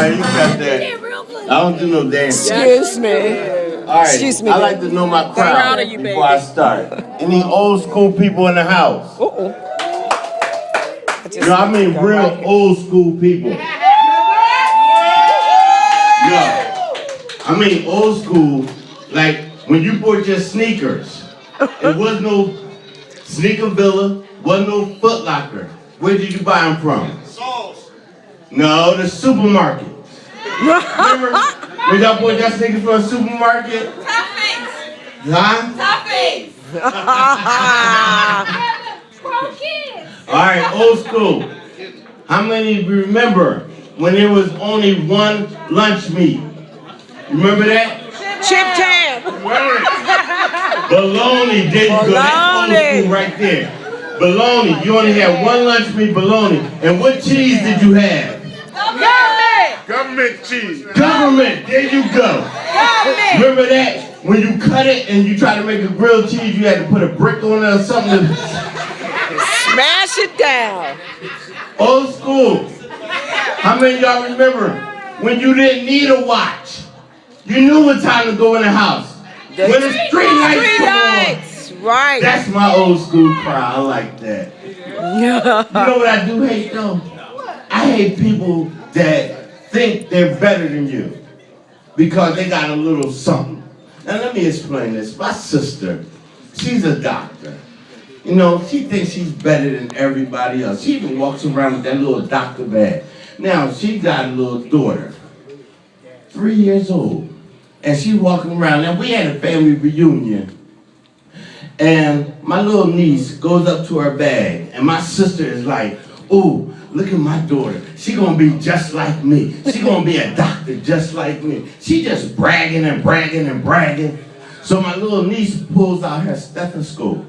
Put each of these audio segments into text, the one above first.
right, you got that. I don't do no dancing. Excuse me. All right, Excuse me. I like to know my crowd before I start. Any old school people in the house? You know, I mean real old school people. Yeah. I mean old school, like when you bought your sneakers, it was no Sneaker Villa, wasn't no Foot Locker. Where did you buy them from? No, the supermarket. Remember when y'all bought your sneakers from a supermarket? Toughies. Huh? Toughies. All right, old school. How many of you remember when there was only one lunch meat? Remember that? Chip Tam. Bologna, there you go. That's old school right there. Bologna. You only had one lunch meat, bologna. And what cheese did you have? Government cheese. Government. There you go. Remember that? When you cut it and you try to make a grilled cheese, you had to put a brick on it or something. Smash it down. Old school. How many of y'all remember when you didn't need a watch? You knew what time to go in the house. When the street lights come on. Right. That's my old school crowd. I like that. You know what I do hate though? I hate people that think they're better than you because they got a little something. Now let me explain this. My sister, she's a doctor. You know, she thinks she's better than everybody else. She even walks around with that little doctor bag. Now, she got a little daughter, 3 years old. And she walking around. Now, we had a family reunion. And my little niece goes up to her bag. And my sister is like, ooh, look at my daughter. She gonna be just like me. She gonna be a doctor just like me. She just bragging and bragging and bragging. So my little niece pulls out her stethoscope.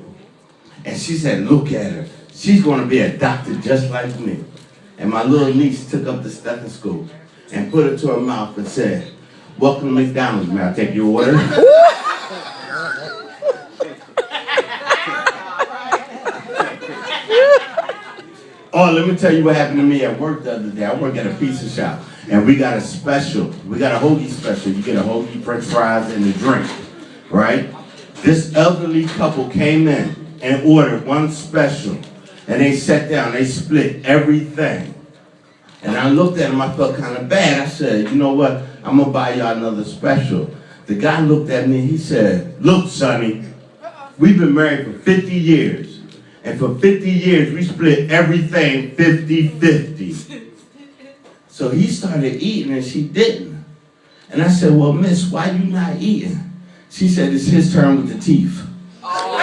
And she said, look at her. She's gonna be a doctor just like me. And my little niece took up the stethoscope and put it to her mouth and said, welcome to McDonald's. May I take your order? Oh, let me tell you what happened to me at work the other day. I work at a pizza shop, and we got a special. We got a hoagie special. You get a hoagie, french fries, and a drink, right? This elderly couple came in and ordered one special, and they sat down. They split everything. And I looked at them. I felt kind of bad. I said, you know what? I'm going to buy y'all another special. The guy looked at me. He said, look, Sonny, we've been married for 50 years. And for 50 years, we split everything 50-50. So he started eating and she didn't. And I said, well, miss, why you not eating? She said, it's his turn with the teeth. Oh!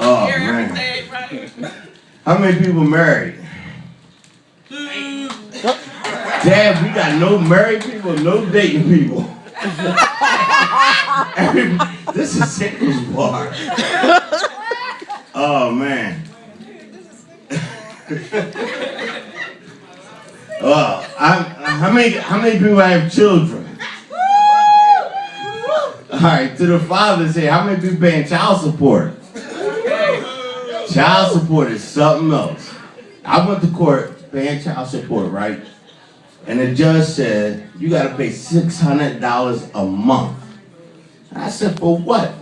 Oh, man. How many people married? Dad, we got no married people, no dating people. This is singles bar. Oh man. How many people have children? All right, to the fathers here, how many people paying child support? Child support is something else. I went to court paying child support, right? And the judge said, you gotta pay $600 a month. And I said, for what?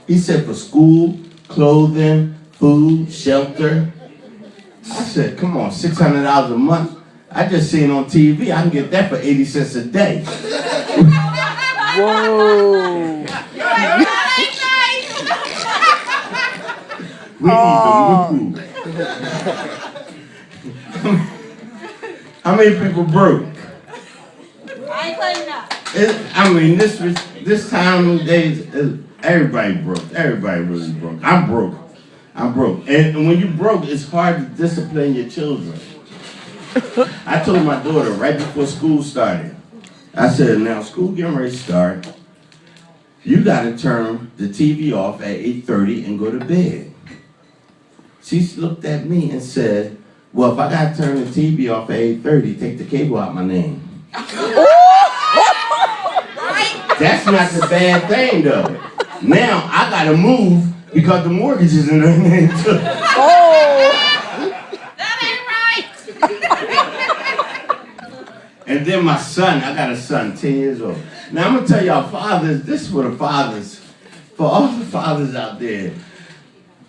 He said, for school, clothing, food, shelter. I said, come on, $600 a month? I just seen on TV, I can get that for 80 cents a day. Whoa. We need to move. How many people broke? I ain't playing up. I mean, this time of days, everybody broke. Everybody really broke. I'm broke. And when you broke, it's hard to discipline your children. I told my daughter right before school started, I said, now school getting ready to start. You got to turn the TV off at 8:30 and go to bed. She looked at me and said, well, if I got to turn the TV off at 8:30, take the cable out my name. Right? That's not the bad thing, though. Now, I got to move because the mortgage is in her name, too. Oh. That ain't right. And then my son, I got a son, 10 years old. Now, I'm going to tell y'all, fathers, this is for the fathers, for all the fathers out there.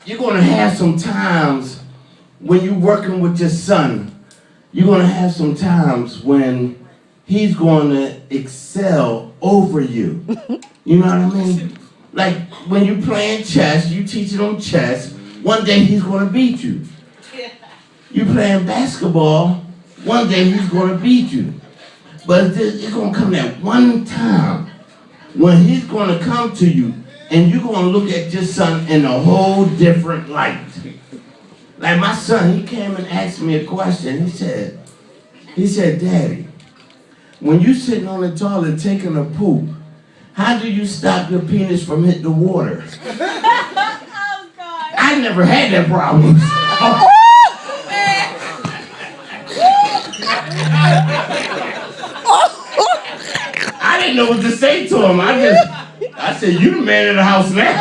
You're going to have some times when you're working with your son, you're going to have some times when he's going to excel over you. You know what I mean? Like when you're playing chess, you teaching him chess, one day he's going to beat you. You playing basketball, one day he's going to beat you. But it's going to come that one time when he's going to come to you and you're going to look at your son in a whole different light. Like my son, he came and asked me a question. He said, Daddy, when you sitting on the toilet taking a poop, how do you stop your penis from hitting the water? Oh, God. I never had that problem. I didn't know what to say to him. I said, you the man of the house now.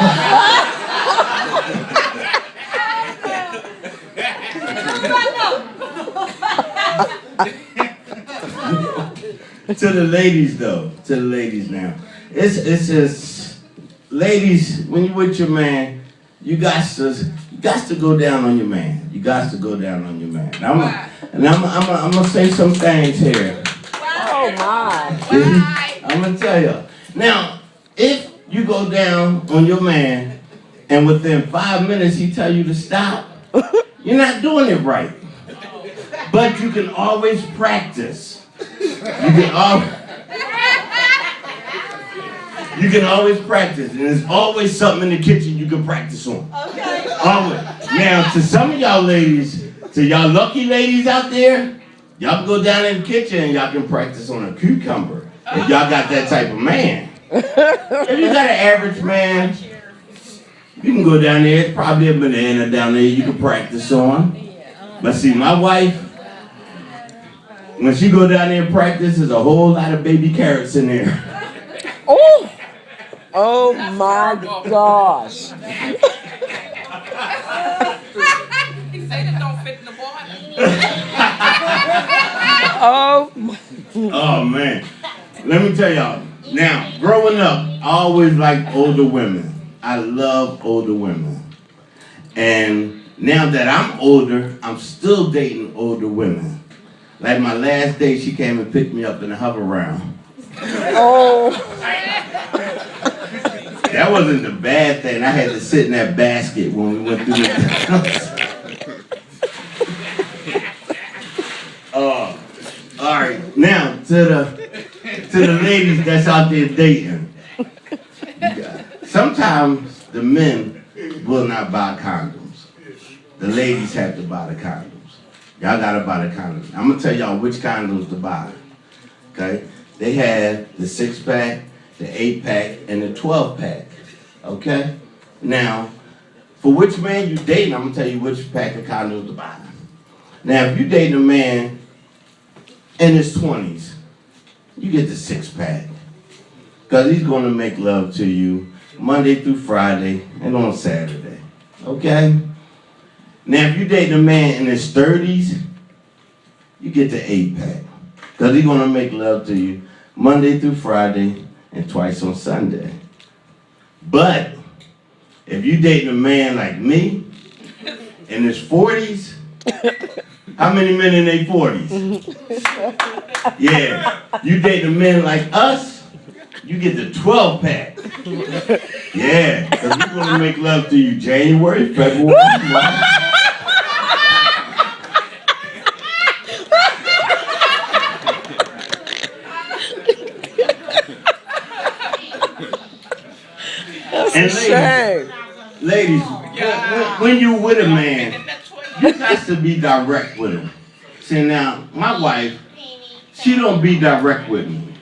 To the ladies, though. To the ladies now. It's just, ladies, when you with your man, you got to go down on your man. You got to go down on your man. I'm going to say some things here. Oh, my. I'm going to tell you. Now, if you go down on your man and within 5 minutes he tell you to stop, you're not doing it right. But you can always practice. You can always practice. And there's always something in the kitchen you can practice on. Okay. Always. Now, to some of y'all ladies, to y'all lucky ladies out there, y'all can go down in the kitchen and y'all can practice on a cucumber. If y'all got that type of man. If you got an average man, you can go down there. It's probably a banana down there you can practice on. But see, my wife, when she go down there and practice, there's a whole lot of baby carrots in there. Oh. Oh, my gosh. He said it don't fit in the water. Oh. Oh, man. Let me tell y'all. Now, growing up, I always liked older women. I love older women. And now that I'm older, I'm still dating older women. Like my last day, she came and picked me up in a hover round. Oh. That wasn't the bad thing. I had to sit in that basket when we went through the all right. Now to the ladies that's out there dating. Sometimes the men will not buy condoms. The ladies have to buy the condoms. Y'all gotta buy the condoms. I'm gonna tell y'all which condoms to buy. Okay? They have the 6-pack, the 8-pack, and the 12-pack. Okay? Now, for which man you dating, I'm gonna tell you which pack of condoms to buy. Now, if you dating a man in his 20s, you get the 6-pack. Because he's gonna make love to you Monday through Friday and on Saturday. Okay? Now, if you dating a man in his 30s, you get the 8-pack. Because he's going to make love to you Monday through Friday and twice on Sunday. But if you dating a man like me in his 40s, how many men in their 40s? Yeah. You dating a man like us, you get the 12-pack. Yeah. Because we're going to make love to you January, February, March. And ladies, when you with a man, you got to be direct with him. See now, my wife, she don't be direct with me.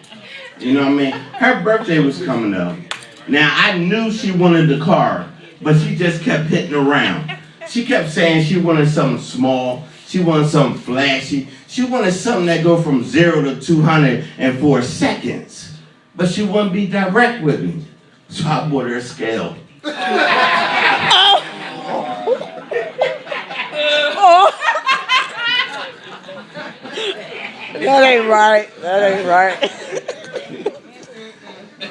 You know what I mean? Her birthday was coming up. Now I knew she wanted the car, but she just kept hitting around. She kept saying she wanted something small. She wanted something flashy. She wanted something that go from 0 to 200 in 4 seconds. but she wouldn't be direct with me. So I bought her a scale. That ain't right. That ain't right.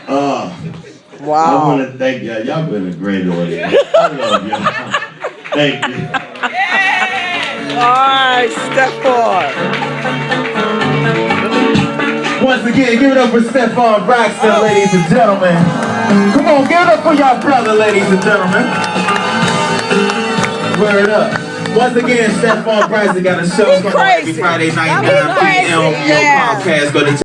I Wow. want to thank y'all. Y'all been a great audience. I love y'all. Thank you. All right, Stefon. Once again, give it up for Stefon Braxton, ladies and gentlemen. Come on, give it up for y'all brother, ladies and gentlemen. Word up. Once again, Stefon Braxton got a show coming on every Crazy. Friday night, That 9 was crazy, p.m. yeah. Comcast. Go to